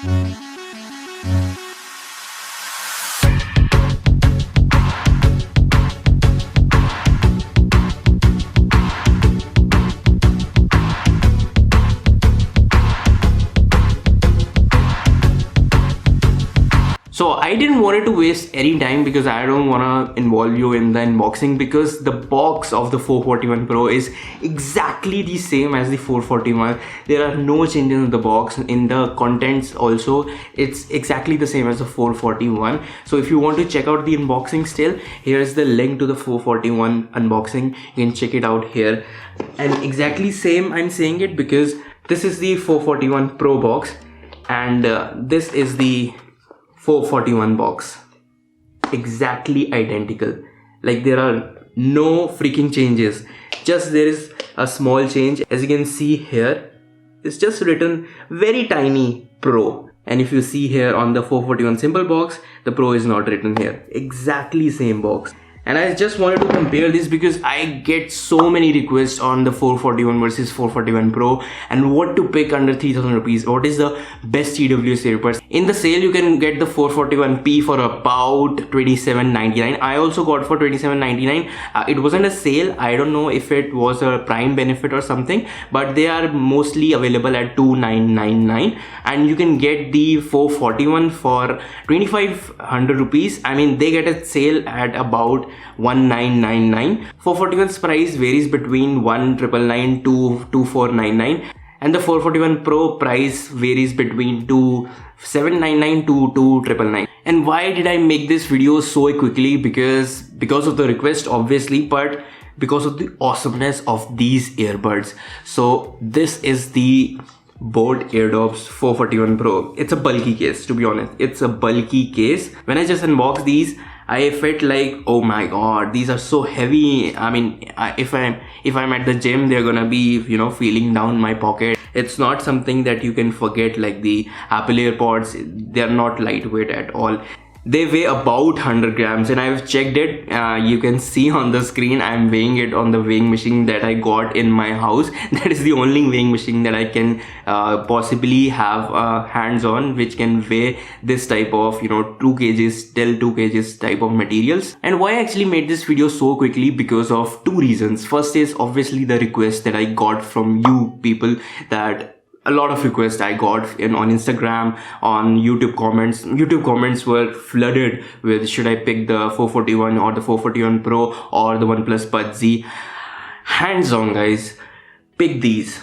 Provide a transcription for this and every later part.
So I didn't want to waste any time because I don't want to involve you in the unboxing, because the box of the 441 Pro is exactly the same as the 441. There are no changes in the box. In the contents also, it's exactly the same as the 441. So if you want to check out the unboxing still, here is the link to the 441 unboxing. You can check it out here. And exactly same, I'm saying it because this is the 441 Pro box and this is the 441 box, exactly identical. Like there are no freaking changes, just there is a small change. As you can see here, it's just written very tiny Pro, and if you see here on the 441 simple box, the Pro is not written here. Exactly same box. And I just wanted to compare this because I get so many requests on the 441 versus 441 Pro and what to pick under 3000 rupees. What is the best TWS earbuds? In the sale, you can get the 441p for about 27.99. I also got for 27.99. It wasn't a sale. I don't know if it was a prime benefit or something, but they are mostly available at 2999. And you can get the 441 for 2500 rupees. I mean, they get a sale at about 1999. 441's price varies between 1999 to 2499, and the 441 Pro price varies between 2799 to 2999. And why did I make this video so quickly? Because of the request obviously, but because of the awesomeness of these earbuds. So this is the Boat AirDops 441 Pro. It's a bulky case, to be honest. It's a bulky case. When I just unboxed these, I felt like, oh my god, these are so heavy. I mean, if I'm at the gym, they're gonna be, you know, feeling down my pocket. It's not something that you can forget like the Apple AirPods. They're not lightweight at all. They weigh about 100 grams and I've checked it. You can see on the screen I'm weighing it on the weighing machine that I got in my house. That is the only weighing machine that I can possibly have hands on, which can weigh this type of, you know, 2 kgs till 2 kgs type of materials. And why I actually made this video so quickly? Because of 2 reasons. First is obviously the request that I got from you people, that a lot of requests I got on Instagram, on YouTube comments. YouTube comments were flooded with, should I pick the 441 or the 441 Pro or the OnePlus Buds Z? Hands on guys, pick these.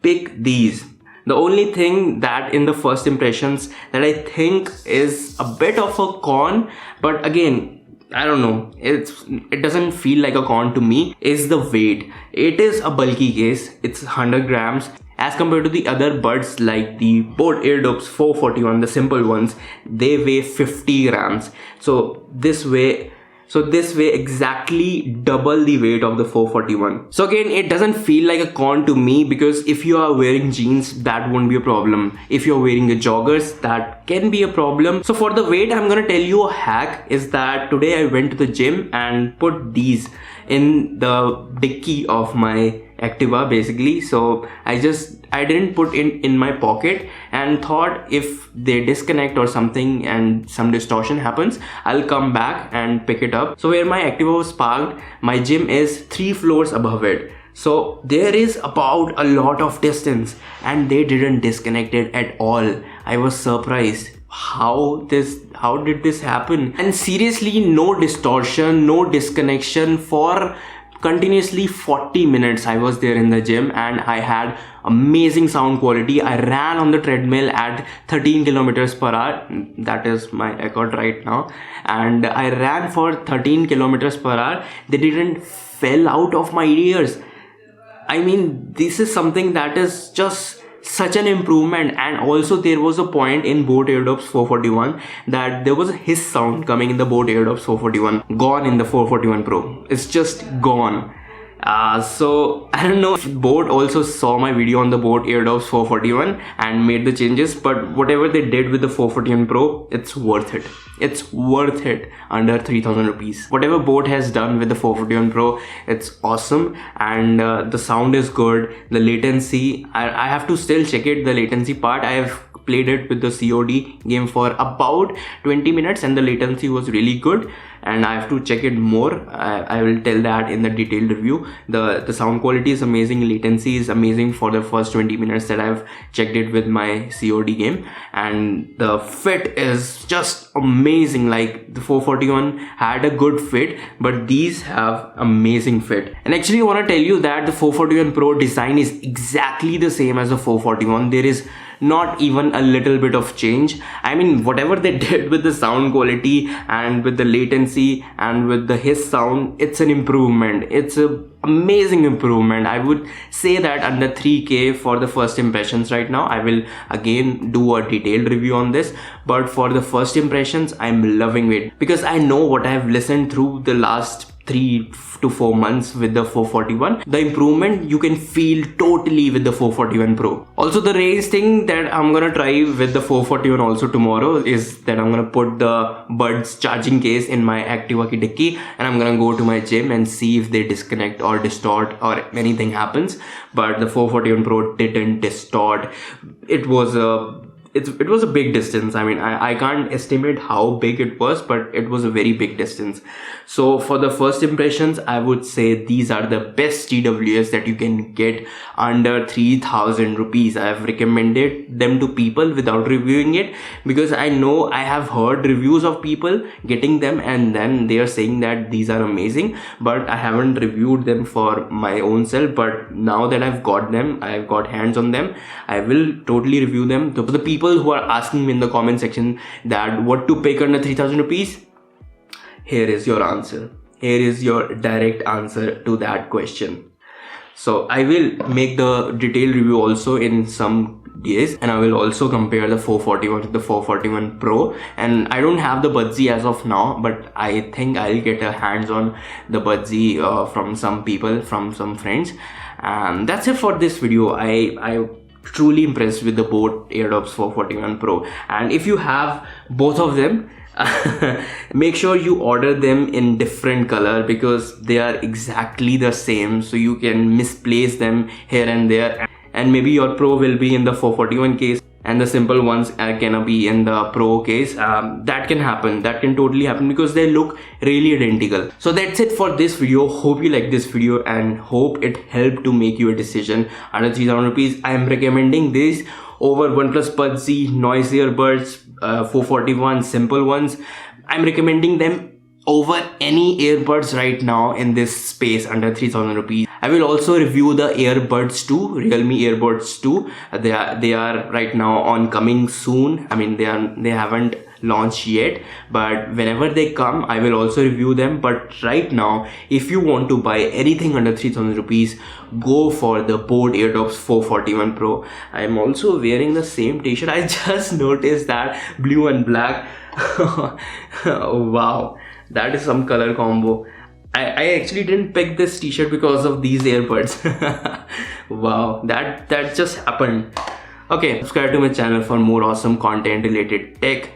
Pick these. The only thing that in the first impressions that I think is a bit of a con, but again, I don't know, it doesn't feel like a con to me, is the weight. It is a bulky case. It's 100 grams. As compared to the other buds like the Boat AirDops 441, the simple ones, they weigh 50 grams. So this way exactly double the weight of the 441. So again, it doesn't feel like a con to me, because if you are wearing jeans, that won't be a problem. If you're wearing a joggers, that can be a problem. So for the weight, I'm gonna tell you a hack is that today I went to the gym and put these in the dicky of my Activa basically. So I didn't put in my pocket and thought if they disconnect or something and some distortion happens, I'll come back and pick it up. So where my Activa was parked, my gym is 3 floors above it. So there is about a lot of distance and they didn't disconnect it at all. I was surprised. How did this happen? And seriously, no distortion, no disconnection for continuously 40 minutes. I was there in the gym and I had amazing sound quality. I ran on the treadmill at 13 kilometers per hour. That is my record right now. And I ran for 13 kilometers per hour. They didn't fell out of my ears. I mean, this is something that is just such an improvement. And also there was a point in Boat AirDops 441 that there was a hiss sound coming in the Boat AirDops 441, gone in the 441 Pro. It's just gone. So I don't know if Boat also saw my video on the Boat AirDops 441 and made the changes, but whatever they did with the 441 Pro, it's worth it. It's worth it under 3000 rupees. Whatever Boat has done with the 441 Pro, it's awesome. And the sound is good. The latency, I have to still check it, the latency part. I have played it with the COD game for about 20 minutes and the latency was really good, and I have to check it more. I will tell that in the detailed review. The sound quality is amazing, latency is amazing for the first 20 minutes that I've checked it with my COD game, and the fit is just amazing. Like the 441 had a good fit, but these have amazing fit. And actually I want to tell you that the 441 Pro design is exactly the same as the 441. There is not even a little bit of change. I mean, whatever they did with the sound quality and with the latency and with the hiss sound, it's an improvement. It's a amazing improvement. I would say that under 3K for the first impressions right now. I will again do a detailed review on this, but for the first impressions, I'm loving it because I know what I have listened through the last 3 to 4 months with the 441. The improvement you can feel totally with the 441 Pro. Also, the race thing that I'm gonna try with the 441 also tomorrow is that I'm gonna put the Buds charging case in my Activa ki dicky, and I'm gonna go to my gym and see if they disconnect or distort or anything happens. But the 441 Pro didn't distort. It was a big distance. I mean, I can't estimate how big it was, but it was a very big distance. So for the first impressions, I would say these are the best TWS that you can get under 3,000 rupees. I have recommended them to people without reviewing it because I know I have heard reviews of people getting them and then they are saying that these are amazing, but I haven't reviewed them for my own self. But now that I've got them, I've got hands on them, I will totally review them. So the people who are asking me in the comment section that what to pick under 3,000 rupees, here is your answer. Here is your direct answer to that question. So I will make the detailed review also in some days, and I will also compare the 441 to the 441 Pro. And I don't have the Budsy as of now, but I think I'll get a hands on the Budsy from some people, from some friends. And that's it for this video. I truly impressed with the Boat AirDops 441 Pro, and if you have both of them, make sure you order them in different color because they are exactly the same, so you can misplace them here and there, and maybe your Pro will be in the 441 case and the simple ones are gonna be in the Pro case. That can happen, that can totally happen because they look really identical. So that's it for this video. Hope you like this video and hope it helped to make you a decision under 3,000 rupees. I am recommending this over OnePlus Budsy, noise earbuds, 441 simple ones. I'm recommending them over any earbuds right now in this space under 3,000 rupees. I will also review the earbuds 2, Realme earbuds 2. They are right now on coming soon. I mean, they haven't launched yet, but whenever they come I will also review them. But right now, if you want to buy anything under 3,000 rupees, go for the Boat AirDops 441 Pro. I am also wearing the same t-shirt. I just noticed that blue and black. Wow, that is some color combo. I actually didn't pick this t-shirt because of these earbuds. Wow, that just happened. Okay, subscribe to my channel for more awesome content related tech.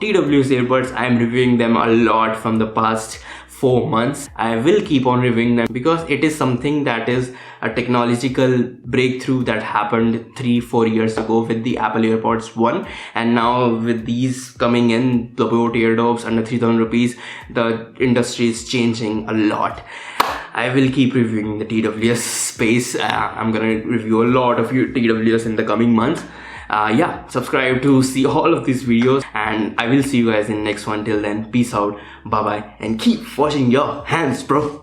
TWS earbuds, I am reviewing them a lot from the past 4 months. I will keep on reviewing them because it is something that is a technological breakthrough that happened 3-4 years ago with the Apple AirPods 1, and now with these coming in, the Boat AirDops under 3,000 rupees, the industry is changing a lot. I will keep reviewing the TWS space. I'm gonna review a lot of TWS in the coming months. Yeah, subscribe to see all of these videos, and I will see you guys in the next one. Till then, peace out, bye bye, and keep washing your hands, bro.